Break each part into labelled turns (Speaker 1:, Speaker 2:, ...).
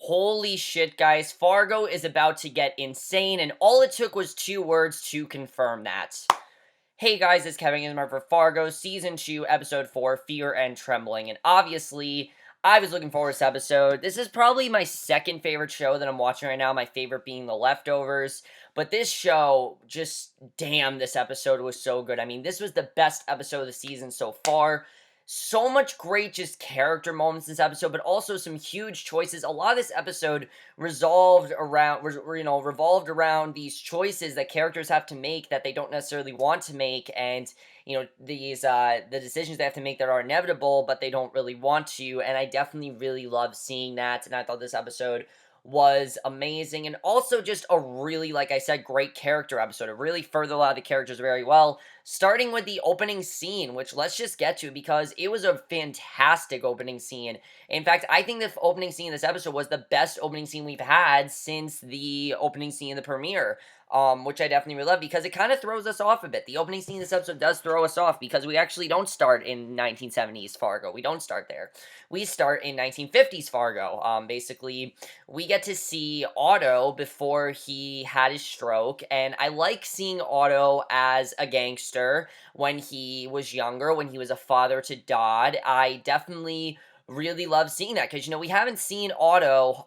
Speaker 1: Holy shit, guys. Fargo is about to get insane, and all it took was 2 words to confirm that. Hey guys, it's Kevin and Mark for Fargo, Season 2, Episode 4, Fear and Trembling. And obviously, I was looking forward to this episode. This is probably my second favorite show that I'm watching right now, my favorite being The Leftovers. But this show, just damn, this episode was so good. I mean, this was the best episode of the season so far. So much great just character moments in this episode, but also some huge choices. A lot of this episode revolved around these choices that characters have to make that they don't necessarily want to make, and these the decisions they have to make that are inevitable, but they don't really want to. And I definitely really love seeing that, and I thought this episode was amazing, and also just a really, like I said, great character episode. It really furthered a lot of the characters very well, starting with the opening scene, which let's just get to because it was a fantastic opening scene. In fact, I think the opening scene in this episode was the best opening scene we've had since the opening scene in the premiere. Which I definitely really love because it kind of throws us off a bit. The opening scene in this episode does throw us off because we actually don't start in 1970s Fargo. We don't start there. We start in 1950s Fargo. Basically, we get to see Otto before he had his stroke, and I like seeing Otto as a gangster when he was younger, when he was a father to Dodd. I definitely really love seeing that because we haven't seen Otto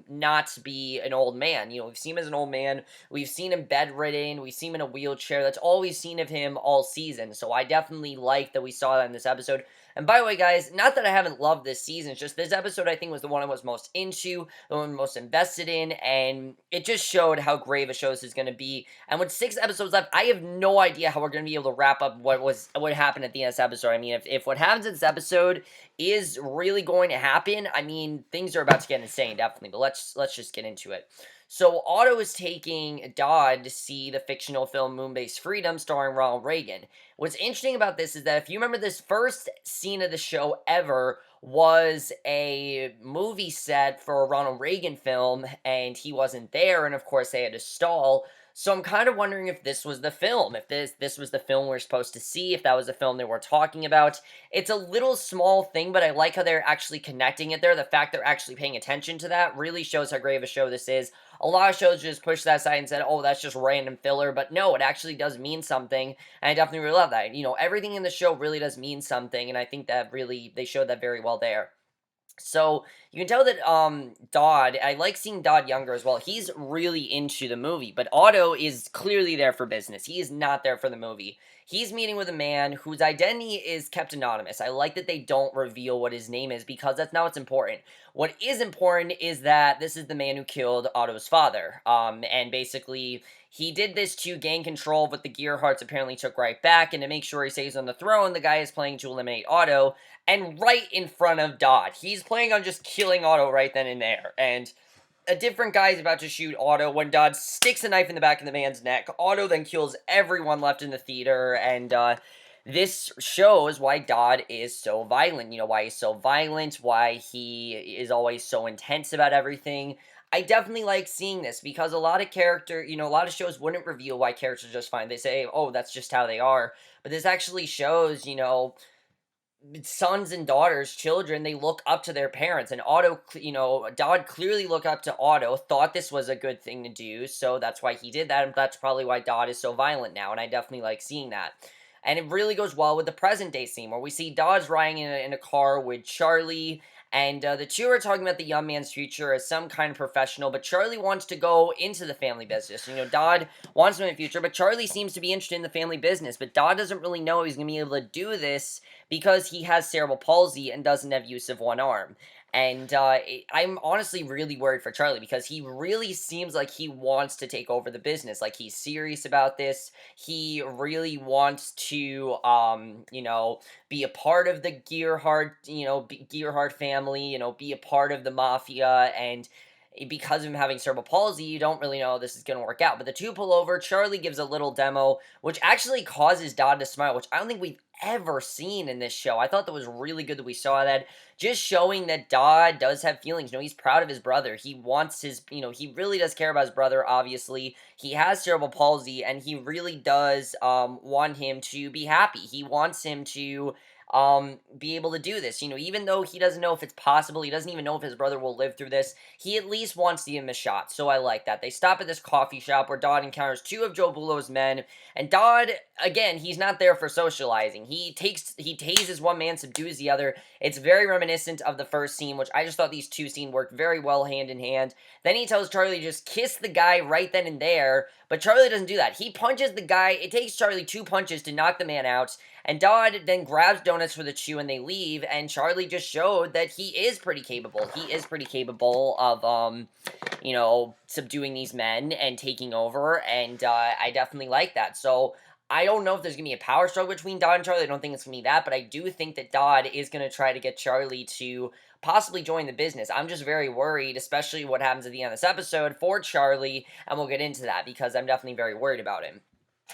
Speaker 1: not be an old man. We've seen him as an old man, we've seen him bedridden, we've seen him in a wheelchair. That's all we've seen of him all season, so I definitely like that we saw that in this episode. And by the way, guys, not that I haven't loved this season, it's just this episode I think was the one I was most into, the one most invested in, and it just showed how great of a show this is going to be. And with 6 episodes left, I have no idea how we're going to be able to wrap up what happened at the end of this episode. I mean, if what happens in this episode is really going to happen, I mean, things are about to get insane, definitely. But let's just get into it. So Otto is taking Dodd to see the fictional film Moonbase Freedom starring Ronald Reagan. What's interesting about this is that if you remember, this first scene of the show ever was a movie set for a Ronald Reagan film, and he wasn't there, and of course they had to stall. So I'm kind of wondering if this was the film, if this was the film we're supposed to see, if that was the film they were talking about. It's a little small thing, but I like how they're actually connecting it there. The fact they're actually paying attention to that really shows how great of a show this is. A lot of shows just pushed that aside and said, oh, that's just random filler, but no, it actually does mean something, and I definitely really love that. Everything in the show really does mean something, and I think that really, they showed that very well there. So, you can tell that, Dodd, I like seeing Dodd younger as well. He's really into the movie, but Otto is clearly there for business. He is not there for the movie. He's meeting with a man whose identity is kept anonymous. I like that they don't reveal what his name is because that's not what's important. What is important is that this is the man who killed Otto's father. And basically, he did this to gain control of what the Gerhardts apparently took right back, and to make sure he stays on the throne, the guy is planning to eliminate Otto, and right in front of Dodd. He's planning on just killing Otto right then and there, and a different guy is about to shoot Otto when Dodd sticks a knife in the back of the man's neck. Otto then kills everyone left in the theater, and this shows why Dodd is so violent. Why he's so violent, why he is always so intense about everything. I definitely like seeing this because a lot of shows wouldn't reveal why characters are just fine. They say, oh, that's just how they are. But this actually shows, sons and daughters, children, they look up to their parents, and Dodd clearly looked up to Otto, thought this was a good thing to do, so that's why he did that, and that's probably why Dodd is so violent now, and I definitely like seeing that. And it really goes well with the present day scene, where we see Dodd's riding in a car with Charlie, and the two are talking about the young man's future as some kind of professional, but Charlie wants to go into the family business. Dodd wants to in the future, but Charlie seems to be interested in the family business, but Dodd doesn't really know he's going to be able to do this because he has cerebral palsy and doesn't have use of one arm. And I'm honestly really worried for Charlie because he really seems like he wants to take over the business. Like, he's serious about this. He really wants to, be a part of the Gerhardt family, be a part of the mafia, and because of him having cerebral palsy, you don't really know how this is going to work out. But the two pull over, Charlie gives a little demo, which actually causes Dodd to smile, which I don't think we've ever seen in this show. I thought that was really good that we saw that, just showing that Dodd does have feelings. He's proud of his brother. He wants he really does care about his brother, obviously. He has cerebral palsy, and he really does want him to be happy. He wants him to be able to do this. Even though he doesn't know if it's possible, he doesn't even know if his brother will live through this, he at least wants to give him a shot. So I like that. They stop at this coffee shop where Dodd encounters two of Joe Bullo's men, and Dodd, again, he's not there for socializing. He tases one man, subdues the other. It's very reminiscent of the first scene, which I just thought these two scenes worked very well hand in hand. Then he tells Charlie to just kiss the guy right then and there, but Charlie doesn't do that. He punches the guy. It takes Charlie 2 punches to knock the man out, and Dodd then grabs donuts for the chew and they leave, and Charlie just showed that he is pretty capable. He is pretty capable of, subduing these men and taking over, and I definitely like that. So I don't know if there's going to be a power struggle between Dodd and Charlie. I don't think it's going to be that, but I do think that Dodd is going to try to get Charlie to possibly join the business. I'm just very worried, especially what happens at the end of this episode for Charlie, and we'll get into that because I'm definitely very worried about him.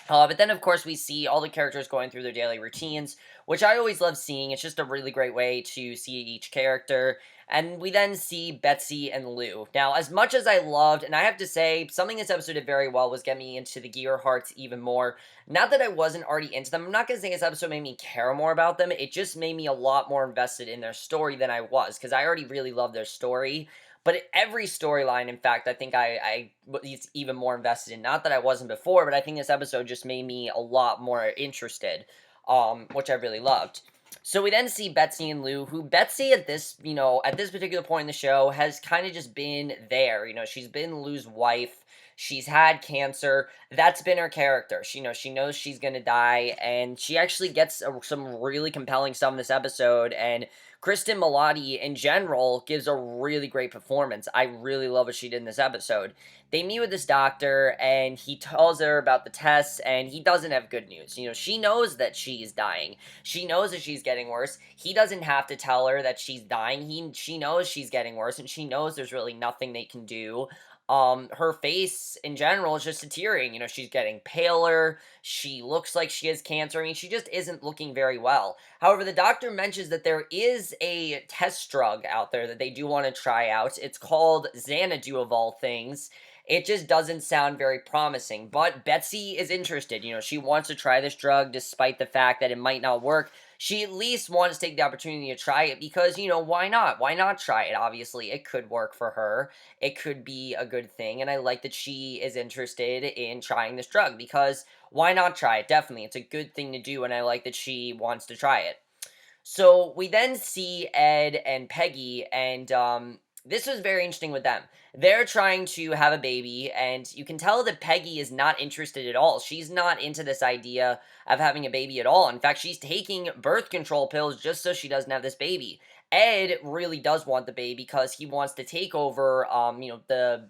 Speaker 1: But then, of course, we see all the characters going through their daily routines, which I always love seeing. It's just a really great way to see each character. And we then see Betsy and Lou. Now, as much as I loved, and I have to say, something this episode did very well was get me into the Gerhardts even more. Not that I wasn't already into them. I'm not going to say this episode made me care more about them. It just made me a lot more invested in their story than I was, because I already really loved their story. But every storyline, in fact, I think I was even more invested in. Not that I wasn't before, but I think this episode just made me a lot more interested, which I really loved. So we then see Betsy and Lou, who Betsy at this particular point in the show has kind of just been there. She's been Lou's wife. She's had cancer. That's been her character. She knows she's going to die, and she actually gets some really compelling stuff in this episode, and Kristen Milotti, in general, gives a really great performance. I really love what she did in this episode. They meet with this doctor, and he tells her about the tests, and he doesn't have good news. She knows that she's dying. She knows that she's getting worse. He doesn't have to tell her that she's dying. She knows she's getting worse, and she knows there's really nothing they can do. Her face in general is just deteriorating. She's getting paler. She looks like she has cancer. I mean, she just isn't looking very well. However, the doctor mentions that there is a test drug out there that they do want to try out. It's called Xanadu of all things. It just doesn't sound very promising, but Betsy is interested. She wants to try this drug despite the fact that it might not work. She at least wants to take the opportunity to try it because, why not? Why not try it? Obviously, it could work for her. It could be a good thing, and I like that she is interested in trying this drug because why not try it? Definitely, it's a good thing to do, and I like that she wants to try it. So we then see Ed and Peggy, and this was very interesting with them. They're trying to have a baby, and you can tell that Peggy is not interested at all. She's not into this idea of having a baby at all. In fact, she's taking birth control pills just so she doesn't have this baby. Ed really does want the baby because he wants to take over,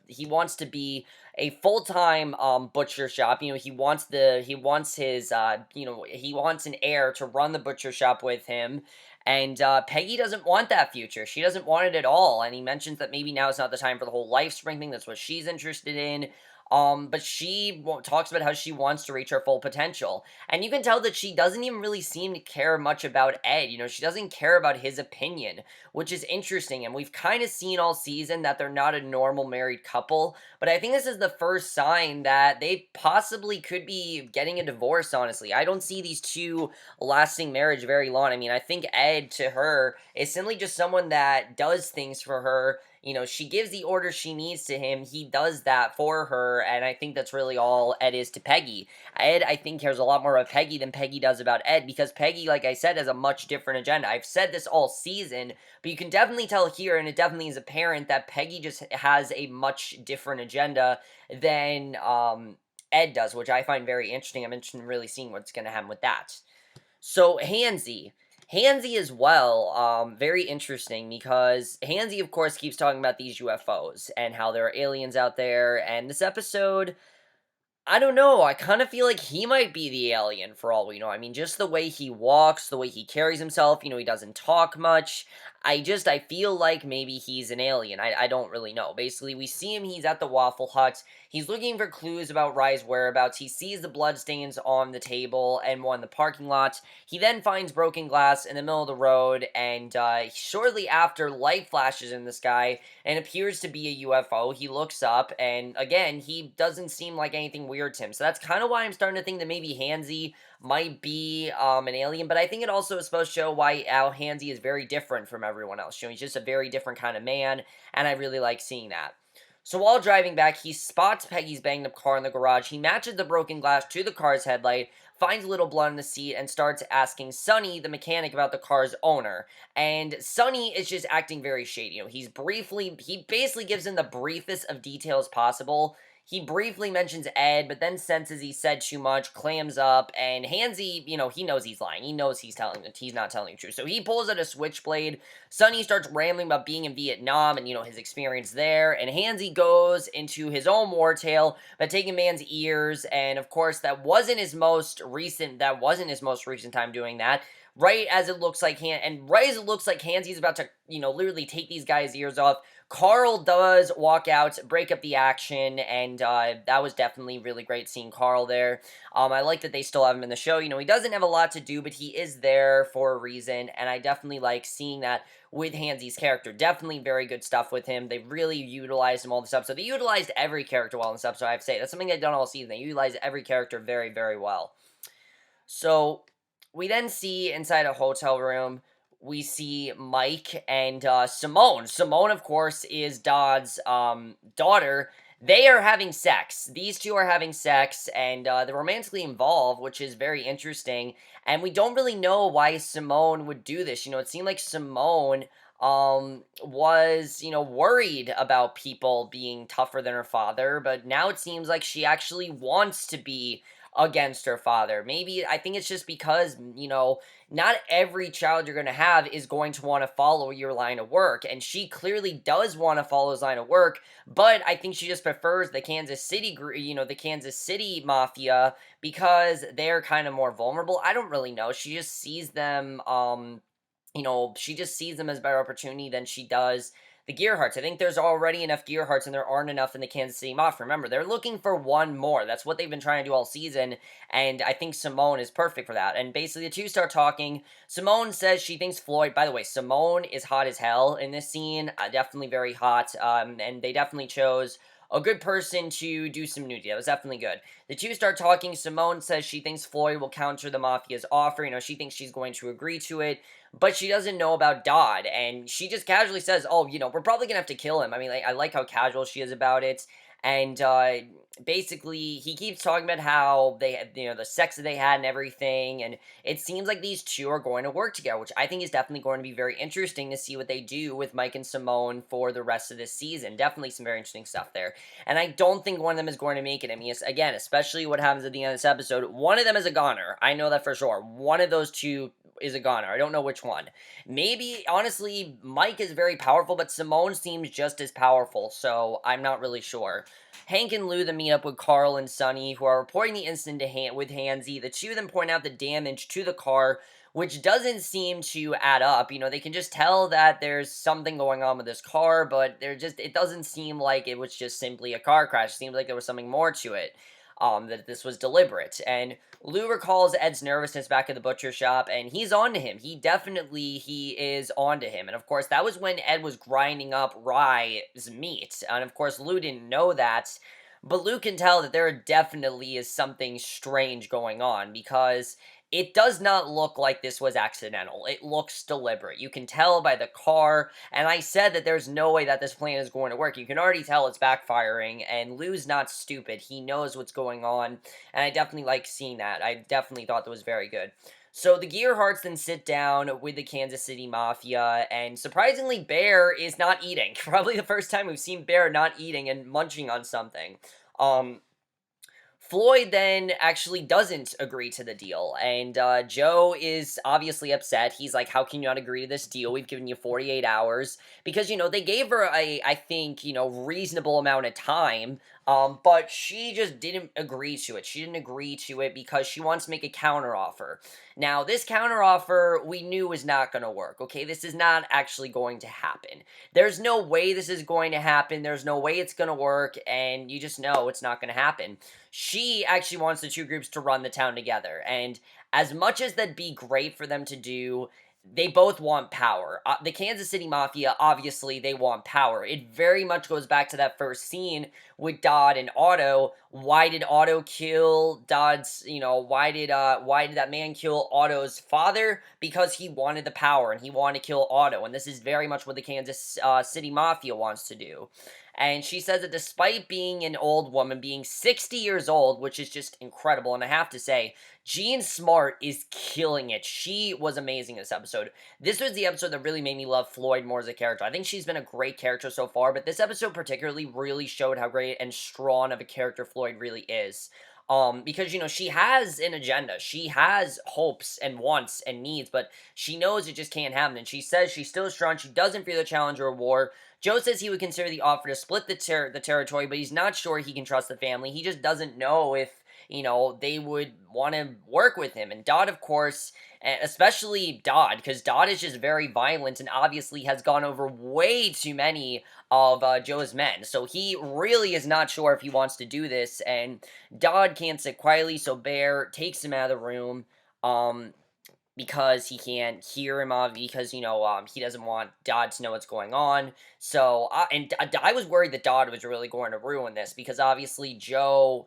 Speaker 1: he wants to be a full-time butcher shop. He wants an heir to run the butcher shop with him. And Peggy doesn't want that future. She doesn't want it at all. And he mentions that maybe now is not the time for the whole life spring thing. That's what she's interested in. But she talks about how she wants to reach her full potential. And you can tell that she doesn't even really seem to care much about Ed. She doesn't care about his opinion, which is interesting. And we've kind of seen all season that they're not a normal married couple. But I think this is the first sign that they possibly could be getting a divorce, honestly. I don't see these two lasting marriage very long. I mean, I think Ed to her is simply just someone that does things for her. She gives the orders she needs to him. He does that for her, and I think that's really all Ed is to Peggy. Ed, I think, cares a lot more about Peggy than Peggy does about Ed, because Peggy, like I said, has a much different agenda. I've said this all season, but you can definitely tell here, and it definitely is apparent, that Peggy just has a much different agenda than Ed does, which I find very interesting. I'm interested in really seeing what's going to happen with that. So, Hanzy. Hanzy as well, very interesting because Hanzy, of course, keeps talking about these UFOs and how there are aliens out there, and this episode, I don't know, I kind of feel like he might be the alien for all we know. I mean, just the way he walks, the way he carries himself, he doesn't talk much. I feel like maybe he's an alien. I don't really know. Basically, we see him, he's at the Waffle Hut. He's looking for clues about Rye's whereabouts. He sees the bloodstains on the table and one in the parking lot. He then finds broken glass in the middle of the road, and shortly after, light flashes in the sky and appears to be a UFO. He looks up, and again, he doesn't seem like anything weird to him. So that's kind of why I'm starting to think that maybe Hanzy might be an alien, but I think it also is supposed to show why Al Hanzy is very different from everyone else. You know, he's just a very different kind of man, and I really like seeing that. So while driving back, he spots Peggy's banged up car in the garage. He matches the broken glass to the car's headlight, finds a little blood in the seat, and starts asking Sonny, the mechanic, about the car's owner. And Sonny is just acting very shady. You know, he basically gives him the briefest of details possible. He briefly mentions Ed, but then senses he said too much, clams up, and Hanzy, you know, he knows he's lying. He knows he's not telling the truth. So he pulls out a switchblade. Sonny starts rambling about being in Vietnam and, you know, his experience there, and Hanzy goes into his own war tale about taking man's ears, and of course that wasn't his most recent time doing that. Right as it looks like Hanzy's about to, you know, literally take these guys' ears off, Carl does walk out, break up the action, and that was definitely really great seeing Carl there. I like that they still have him in the show. You know, he doesn't have a lot to do, but he is there for a reason, and I definitely like seeing that with Hansy's character. Definitely very good stuff with him. They really utilized him all this episode. They utilized every character well in this episode, I have to say. That's something they've done all season. They utilized every character very, very well. So, we then see inside a hotel room, we see Mike and Simone. Simone, of course, is Dodd's daughter. They are having sex. These two are having sex, and they're romantically involved, which is very interesting. And we don't really know why Simone would do this. You know, it seemed like Simone was, you know, worried about people being tougher than her father, but now it seems like she actually wants to be against her father. Maybe I think it's just because, you know, not every child you're going to have is going to want to follow your line of work, and she clearly does want to follow his line of work, but I think she just prefers the Kansas City, you know, the Kansas City Mafia because they're kind of more vulnerable. I don't really know. She just sees them you know, she just sees them as a better opportunity than she does the Gerhardts. I think there's already enough Gerhardts, and there aren't enough in the Kansas City Mafia. Remember, they're looking for one more. That's what they've been trying to do all season, and I think Simone is perfect for that. And basically, the two start talking. Simone says she thinks Floyd, by the way, Simone is hot as hell in this scene. Definitely very hot, and they definitely chose a good person to do some nudity. That was definitely good. The two start talking. Simone says she thinks Floyd will counter the Mafia's offer. You know, she thinks she's going to agree to it, but she doesn't know about Dodd, and she just casually says, oh, you know, we're probably gonna have to kill him. I mean, like, I like how casual she is about it, and basically, he keeps talking about how they had, you know, the sex that they had and everything, and it seems like these two are going to work together, which I think is definitely going to be very interesting to see what they do with Mike and Simone for the rest of this season. Definitely some very interesting stuff there, and I don't think one of them is going to make it. I mean, again, especially what happens at the end of this episode, one of them is a goner. I know that for sure. One of those two is a goner. I don't know which one. Maybe, honestly, Mike is very powerful, but Simone seems just as powerful, so I'm not really sure. Hank and Lou then meet up with Carl and Sonny, who are reporting the incident with Hanzy. The two of them point out the damage to the car, which doesn't seem to add up. You know, they can just tell that there's something going on with this car, but it doesn't seem like it was just simply a car crash. It seems like there was something more to it. That this was deliberate. And Lou recalls Ed's nervousness back at the butcher shop, and he's on to him. He is on to him. And of course, that was when Ed was grinding up Rye's meat. And of course, Lou didn't know that, but Lou can tell that there definitely is something strange going on, because it does not look like this was accidental. It looks deliberate. You can tell by the car, and I said that there's no way that this plan is going to work. You can already tell it's backfiring, and Lou's not stupid. He knows what's going on, and I definitely like seeing that. I definitely thought that was very good. So the Gerhardts then sit down with the Kansas City Mafia, and surprisingly, Bear is not eating. Probably the first time we've seen Bear not eating and munching on something. Floyd then actually doesn't agree to the deal, and Joe is obviously upset. He's like, how can you not agree to this deal? We've given you 48 hours. Because, you know, they gave her I think, you know, reasonable amount of time, but she just didn't agree to it. She didn't agree to it because she wants to make a counteroffer. Now, this counteroffer we knew was not going to work, okay? This is not actually going to happen. There's no way this is going to happen. There's no way it's going to work, and you just know it's not going to happen. She actually wants the two groups to run the town together, and as much as that'd be great for them to do, they both want power. The Kansas City Mafia, obviously, they want power. It very much goes back to that first scene with Dodd and Otto. Why did Otto kill Dodd's, why did that man kill Otto's father? Because he wanted the power and he wanted to kill Otto. And this is very much what the Kansas City Mafia wants to do. And she says that despite being an old woman, being 60 years old, which is just incredible, and I have to say, Jean Smart is killing it. She was amazing in this episode. This was the episode that really made me love Floyd more as a character. I think she's been a great character so far, but this episode particularly really showed how great and strong of a character Floyd really is. Because, she has an agenda. She has hopes and wants and needs, but she knows it just can't happen. And she says she's still strong. She doesn't fear the challenge or war. Joe says he would consider the offer to split the territory, but he's not sure he can trust the family. He just doesn't know if they would want to work with him. And Dodd, of course, especially Dodd, because Dodd is just very violent and obviously has gone over way too many of Joe's men. So he really is not sure if he wants to do this. And Dodd can't sit quietly, so Bear takes him out of the room. Because he can't hear him, because he doesn't want Dodd to know what's going on. So I was worried that Dodd was really going to ruin this, because obviously Joe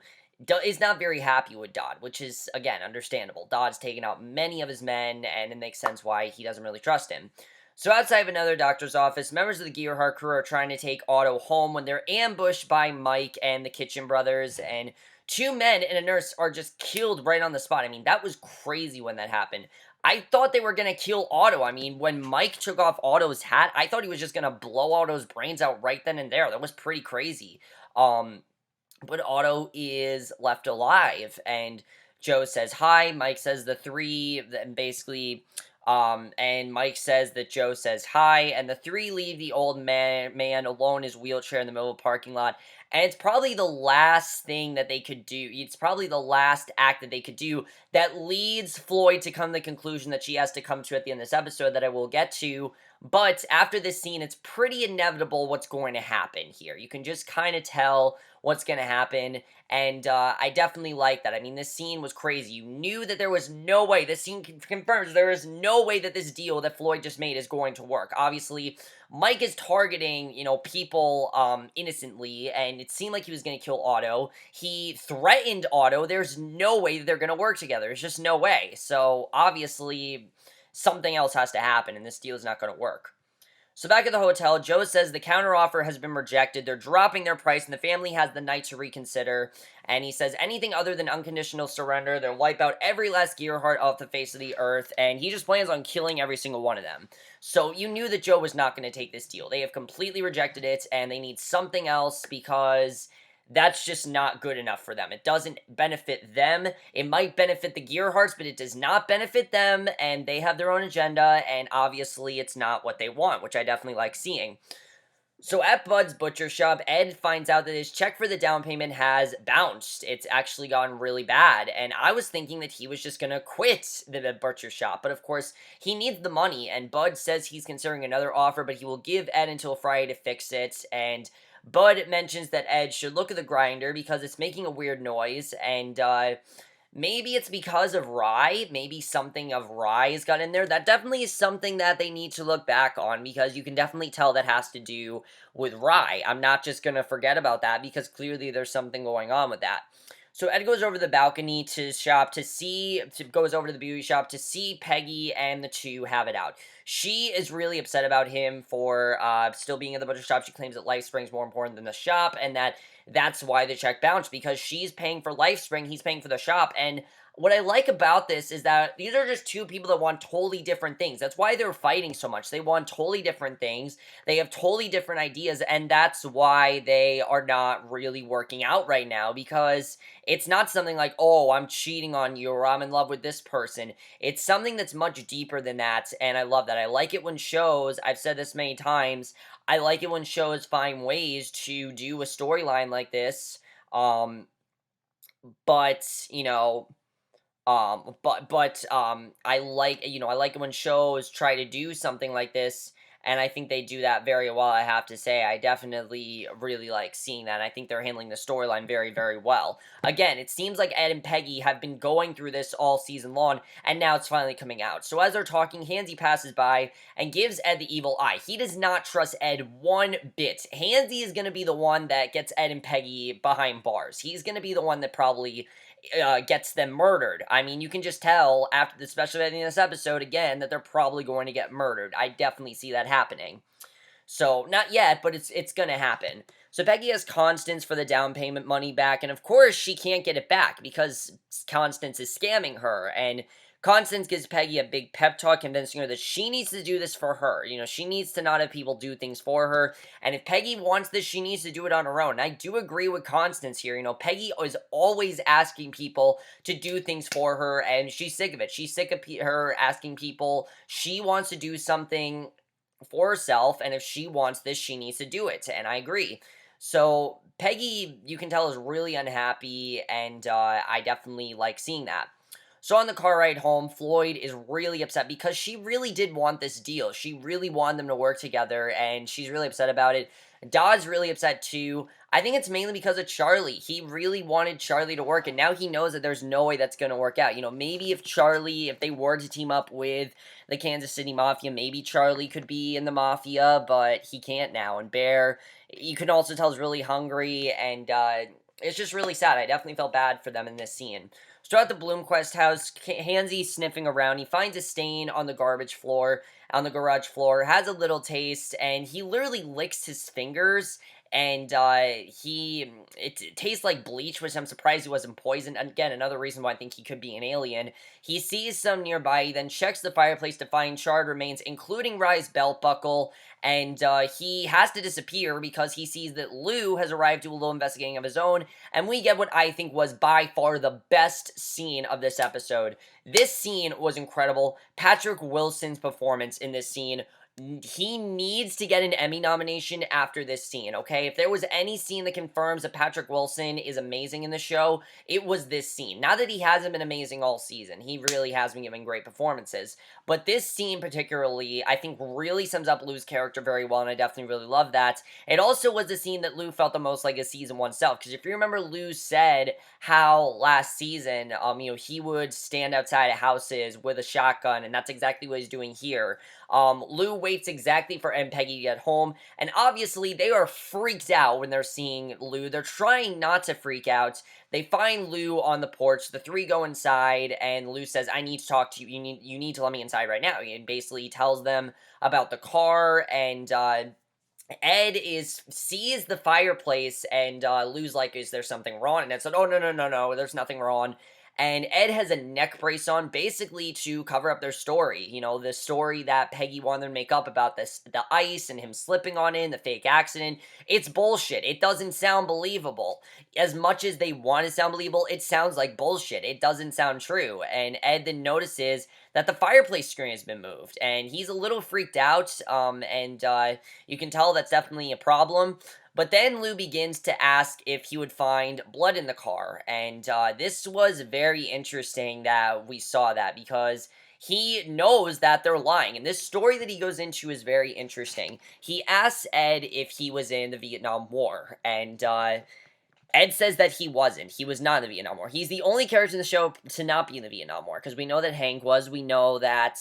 Speaker 1: is not very happy with Dodd, which is, again, understandable. Dodd's taken out many of his men, and it makes sense why he doesn't really trust him. So outside of another doctor's office, members of the Gerhardt crew are trying to take Otto home when they're ambushed by Mike and the Kitchen brothers, and two men and a nurse are just killed right on the spot. I mean, that was crazy when that happened. I thought they were going to kill Otto. I mean, when Mike took off Otto's hat, I thought he was just going to blow Otto's brains out right then and there. That was pretty crazy. But Otto is left alive, and Joe says hi. Mike says the three, and basically, and Mike says that Joe says hi, and the three leave the old man alone in his wheelchair in the middle of the parking lot. And it's probably the last thing that they could do. It's probably the last act that they could do that leads Floyd to come to the conclusion that she has to come to at the end of this episode that I will get to. But after this scene, it's pretty inevitable what's going to happen here. You can just kind of tell what's going to happen, and I definitely like that. I mean, this scene was crazy. You knew that there was no way, this scene confirms there is no way that this deal that Floyd just made is going to work. Obviously, Mike is targeting, people innocently, and it seemed like he was going to kill Otto. He threatened Otto. There's no way that they're going to work together. There's just no way. So, obviously, something else has to happen, and this deal is not going to work. So back at the hotel, Joe says the counteroffer has been rejected. They're dropping their price, and the family has the night to reconsider. And he says anything other than unconditional surrender, they'll wipe out every last Gerhardt off the face of the earth, and he just plans on killing every single one of them. So you knew that Joe was not going to take this deal. They have completely rejected it, and they need something else because that's just not good enough for them. It doesn't benefit them. It might benefit the Gerhardts, but it does not benefit them, and they have their own agenda, and obviously it's not what they want, which I definitely like seeing. So at Bud's butcher shop, Ed finds out that his check for the down payment has bounced. It's actually gotten really bad, and I was thinking that he was just gonna quit the butcher shop, but of course, he needs the money, and Bud says he's considering another offer, but he will give Ed until Friday to fix it, and Bud mentions that Ed should look at the grinder because it's making a weird noise, and maybe it's because of rye. Maybe something of rye has got in there. That definitely is something that they need to look back on, because you can definitely tell that has to do with rye. I'm not just going to forget about that, because clearly there's something going on with that. So Ed goes over to the balcony to shop goes over to the beauty shop to see Peggy and the two have it out. She is really upset about him for still being at the butcher shop. She claims that LifeSpring's more important than the shop, and that's why the check bounced, because she's paying for LifeSpring, he's paying for the shop, and what I like about this is that these are just two people that want totally different things. That's why they're fighting so much. They want totally different things. They have totally different ideas, and that's why they are not really working out right now, because it's not something like, oh, I'm cheating on you, or I'm in love with this person. It's something that's much deeper than that, and I love that. I like it when shows, I've said this many times, I like it when shows find ways to do a storyline like this, but, I like it when shows try to do something like this, and I think they do that very well, I have to say. I definitely really like seeing that. I think they're handling the storyline very, very well. Again, it seems like Ed and Peggy have been going through this all season long, and now it's finally coming out. So as they're talking, Hanzy passes by and gives Ed the evil eye. He does not trust Ed one bit. Hanzy is going to be the one that gets Ed and Peggy behind bars. He's going to be the one that probably gets them murdered. I mean, you can just tell after, especially at the end of this episode, again, that they're probably going to get murdered. I definitely see that happening. So, not yet, but it's gonna happen. So Peggy has Constance for the down payment money back, and of course she can't get it back because Constance is scamming her, and Constance gives Peggy a big pep talk, convincing her that she needs to do this for her. You know, she needs to not have people do things for her, and if Peggy wants this, she needs to do it on her own. And I do agree with Constance here. You know, Peggy is always asking people to do things for her, and she's sick of it. She's sick of her asking people. She wants to do something for herself, and if she wants this, she needs to do it, and I agree. So Peggy, you can tell, is really unhappy, and I definitely like seeing that. So on the car ride home, Floyd is really upset because she really did want this deal. She really wanted them to work together, and she's really upset about it. Dodd's really upset too. I think it's mainly because of Charlie. He really wanted Charlie to work, and now he knows that there's no way that's going to work out. You know, maybe if they were to team up with the Kansas City Mafia, maybe Charlie could be in the Mafia, but he can't now. And Bear, you can also tell, is really hungry, and it's just really sad. I definitely felt bad for them in this scene. So at the Bloomquist house, Hanzy's sniffing around. He finds a stain on the on the garage floor, has a little taste, and he literally licks his fingers, and it tastes like bleach, which I'm surprised he wasn't poisoned. Again, another reason why I think he could be an alien. He sees some nearby, he then checks the fireplace to find charred remains, including Rye's belt buckle, and he has to disappear because he sees that Lou has arrived to do a little investigating of his own, and we get what I think was by far the best scene of this episode. This scene was incredible. Patrick Wilson's performance in this scene, he needs to get an Emmy nomination after this scene, okay? If there was any scene that confirms that Patrick Wilson is amazing in the show, it was this scene. Not that he hasn't been amazing all season. He really has been giving great performances. But this scene particularly, I think, really sums up Lou's character very well, and I definitely really love that. It also was the scene that Lou felt the most like a season one self, because if you remember, Lou said how last season, he would stand outside of houses with a shotgun, and that's exactly what he's doing here. Lou waits exactly for Ed and Peggy to get home, and obviously they are freaked out when they're seeing Lou. They're trying not to freak out. They find Lou on the porch. The three go inside, and Lou says, "I need to talk to you. You need to let me inside right now." And basically tells them about the car, and Ed sees the fireplace, and Lou's like, "Is there something wrong?" And Ed said, "Oh, no, no, no, no, there's nothing wrong." And Ed has a neck brace on, basically to cover up their story. You know, the story that Peggy wanted them to make up about the ice and him slipping on it, and the fake accident. It's bullshit. It doesn't sound believable. As much as they want to sound believable, it sounds like bullshit. It doesn't sound true. And Ed then notices that the fireplace screen has been moved, and he's a little freaked out, and you can tell that's definitely a problem. But then Lou begins to ask if he would find blood in the car, and this was very interesting that we saw that, because he knows that they're lying, and this story that he goes into is very interesting. He asks Ed if he was in the Vietnam War, and Ed says that he wasn't. He was not in the Vietnam War. He's the only character in the show to not be in the Vietnam War, because we know that Hank was. We know that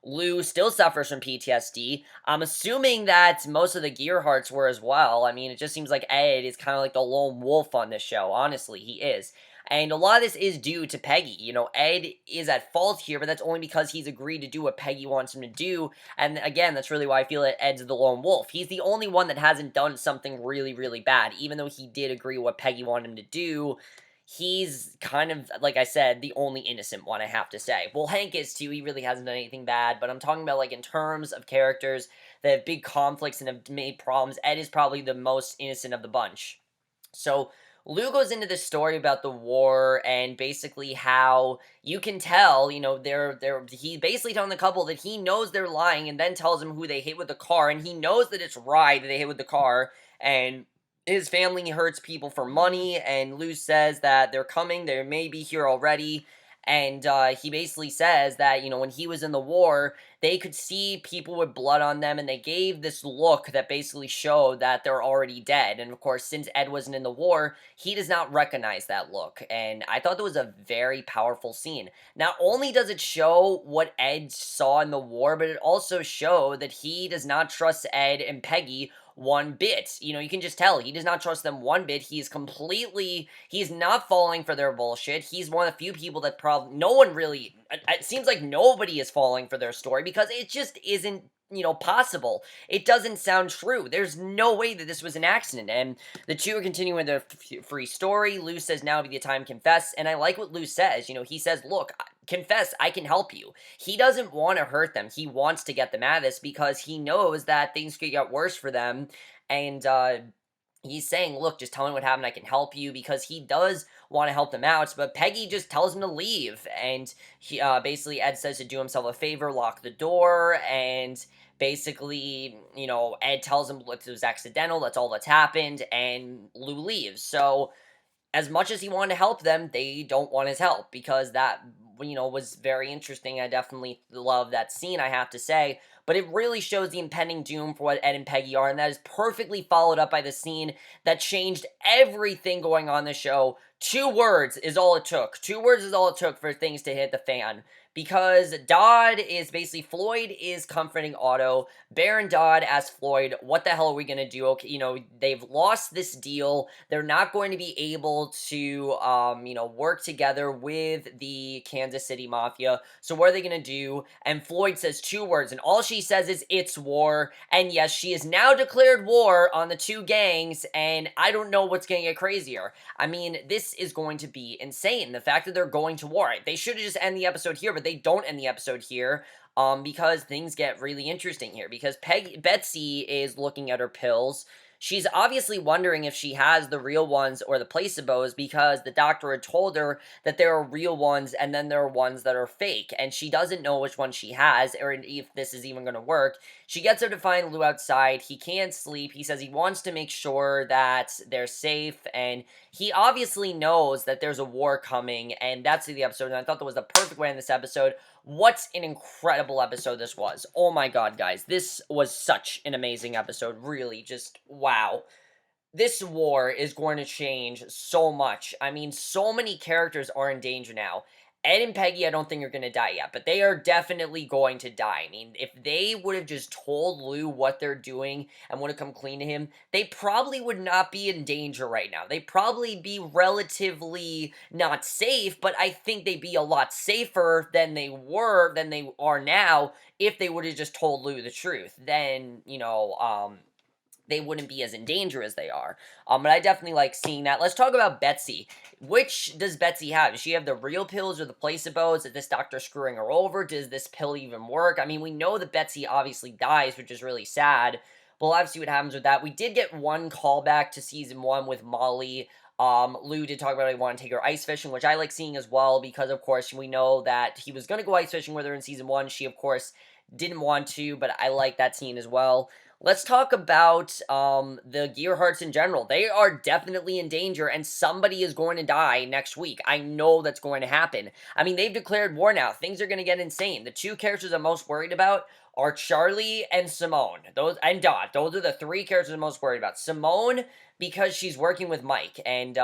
Speaker 1: Lou still suffers from PTSD. I'm assuming that most of the Gearharts were as well. I mean, it just seems like Ed is kind of like the lone wolf on this show. Honestly, he is. And a lot of this is due to Peggy. You know, Ed is at fault here, but that's only because he's agreed to do what Peggy wants him to do. And again, that's really why I feel that Ed's the lone wolf. He's the only one that hasn't done something really, really bad. Even though he did agree what Peggy wanted him to do, he's kind of, like I said, the only innocent one, I have to say. Well, Hank is too. He really hasn't done anything bad, but I'm talking about, like, in terms of characters that have big conflicts and have made problems, Ed is probably the most innocent of the bunch. So Lou goes into this story about the war and basically how you can tell, you know, he basically telling the couple that he knows they're lying, and then tells them who they hit with the car, and he knows that it's Rye that they hit with the car, and his family hurts people for money, and Lou says that they're coming, they may be here already. And he basically says that, you know, when he was in the war, they could see people with blood on them, and they gave this look that basically showed that they're already dead. And of course, since Ed wasn't in the war, he does not recognize that look. And I thought that was a very powerful scene. Not only does it show what Ed saw in the war, but it also showed that he does not trust Ed and Peggy one bit. You know, you can just tell he does not trust them one bit. He's not falling for their bullshit. He's one of the few people that probably, no one really, it seems like nobody is falling for their story because it just isn't, possible. It doesn't sound true. There's no way that this was an accident. And the two are continuing their free story. Lou says now would be the time to confess. And I like what Lou says. He says, look, confess, I can help you. He doesn't want to hurt them. He wants to get them out of this because he knows that things could get worse for them. And, he's saying, look, just tell me what happened. I can help you because he does want to help them out. But Peggy just tells him to leave. And he, basically, Ed says to do himself a favor, lock the door. And basically, Ed tells him it was accidental. That's all that's happened. And Lou leaves. So as much as he wanted to help them, they don't want his help because that, was very interesting. I definitely love that scene, I have to say. But it really shows the impending doom for what Ed and Peggy are, and that is perfectly followed up by the scene that changed everything going on the show. 2 words is all it took. 2 words is all it took for things to hit the fan. Because Floyd is comforting Otto. Baron Dodd asks Floyd, what the hell are we going to do? Okay, they've lost this deal. They're not going to be able to, work together with the Kansas City Mafia. So what are they going to do? And Floyd says 2 words, and all she says is, it's war. And yes, she has now declared war on the 2 gangs, and I don't know what's going to get crazier. I mean, this is going to be insane. The fact that they're going to war. They should have just ended the episode here, but they don't end the episode here. Because things get really interesting here. Because Betsy is looking at her pills. She's obviously wondering if she has the real ones or the placebos because the doctor had told her that there are real ones and then there are ones that are fake. And she doesn't know which one she has or if this is even going to work. She gets her to find Lou outside. He can't sleep. He says he wants to make sure that they're safe. And he obviously knows that there's a war coming. And that's the episode. And I thought that was the perfect way in this episode. What an incredible episode this was. Oh my god, guys. This was such an amazing episode. Really, just wow. This war is going to change so much. I mean, so many characters are in danger now. Ed and Peggy, I don't think are going to die yet, but they are definitely going to die. I mean, if they would have just told Lou what they're doing and would have come clean to him, they probably would not be in danger right now. They'd probably be relatively not safe, but I think they'd be a lot safer than they are now if they would have just told Lou the truth. Then, they wouldn't be as in danger as they are. But I definitely like seeing that. Let's talk about Betsy. Which does Betsy have? Does she have the real pills or the placebos? Is this doctor screwing her over? Does this pill even work? I mean, we know that Betsy obviously dies, which is really sad. But we'll have to see what happens with that. We did get one callback to season 1 with Molly. Lou did talk about how he wanted to take her ice fishing, which I like seeing as well, because of course we know that he was going to go ice fishing with her in season 1. She, of course, didn't want to, but I like that scene as well. Let's talk about the Gerhardts in general. They are definitely in danger, and somebody is going to die next week. I know that's going to happen. I mean, they've declared war now. Things are going to get insane. The 2 characters I'm most worried about are Charlie and Simone. And Dodd. Those are the 3 characters I'm most worried about. Simone, because she's working with Mike, and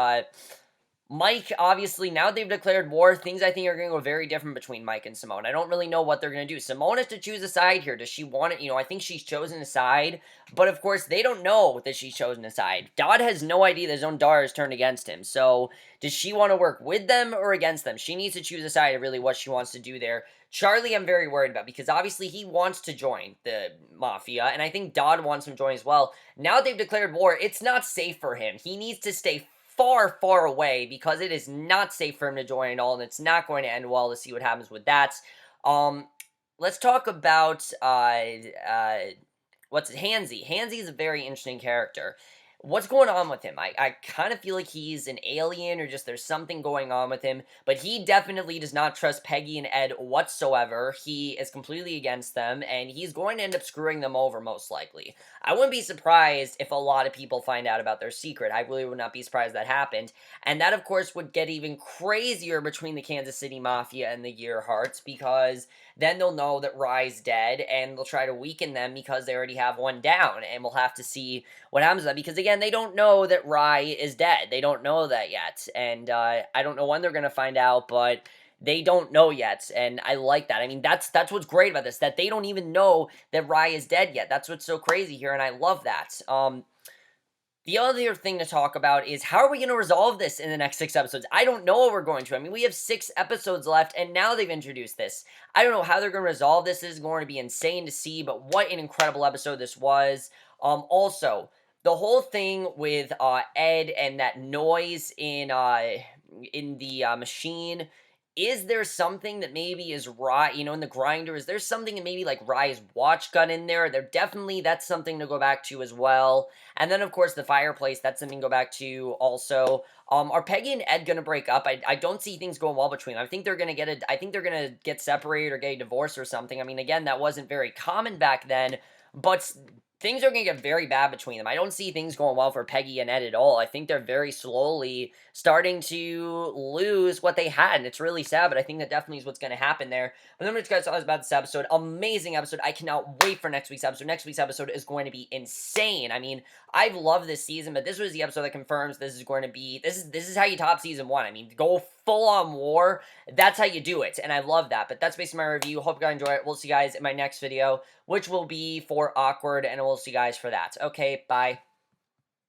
Speaker 1: Mike, obviously, now they've declared war, things I think are going to go very different between Mike and Simone. I don't really know what they're going to do. Simone has to choose a side here. Does she want it? I think she's chosen a side, but of course, they don't know that she's chosen a side. Dodd has no idea that his own daughter has turned against him, so does she want to work with them or against them? She needs to choose a side of really what she wants to do there. Charlie, I'm very worried about, because obviously he wants to join the Mafia, and I think Dodd wants him to join as well. Now they've declared war, it's not safe for him. He needs to stay far, far away, because it is not safe for him to join at all, and it's not going to end well. To see what happens with that. Let's talk about, Hanzy. Hanzy is a very interesting character. what's going on with him? I kind of feel like he's an alien or just there's something going on with him, but he definitely does not trust Peggy and Ed whatsoever. He is completely against them, and he's going to end up screwing them over most likely. I wouldn't be surprised if a lot of people find out about their secret. I really would not be surprised that happened. And that, of course, would get even crazier between the Kansas City Mafia and the Gerhardts because then they'll know that Rye's dead and they'll try to weaken them because they already have one down. And we'll have to see what happens to that because, again, they don't know that Rye is dead. They don't know that yet. And I don't know when they're going to find out, but they don't know yet, and I like that. I mean, that's what's great about this, that they don't even know that Rye is dead yet. That's what's so crazy here, and I love that. The other thing to talk about is how are we going to resolve this in the next 6 episodes? I don't know what we're going to. I mean, we have 6 episodes left, and now they've introduced this. I don't know how they're going to resolve this. This is going to be insane to see, but what an incredible episode this was. Also, the whole thing with Ed and that noise in the machine. Is there something that maybe is Rye, in the grinder? Is there something that maybe like Rye's watch got in there? That's something to go back to as well. And then of course the fireplace, that's something to go back to also. Are Peggy and Ed gonna break up? I don't see things going well between them. I think they're gonna get separated or get a divorce or something. I mean, again, that wasn't very common back then, but things are going to get very bad between them. I don't see things going well for Peggy and Ed at all. I think they're very slowly starting to lose what they had, and it's really sad, but I think that definitely is what's going to happen there. But then, guys, talk about this episode. Amazing episode. I cannot wait for next week's episode. Next week's episode is going to be insane. I mean, I've loved this season, but this was the episode that confirms this is going to be, this is how you top season 1. I mean, go full on war. That's how you do it, and I love that. But that's basically my review. Hope you guys enjoy it. We'll see you guys in my next video, which will be for Awkward, and we'll see you guys for that. Okay, bye.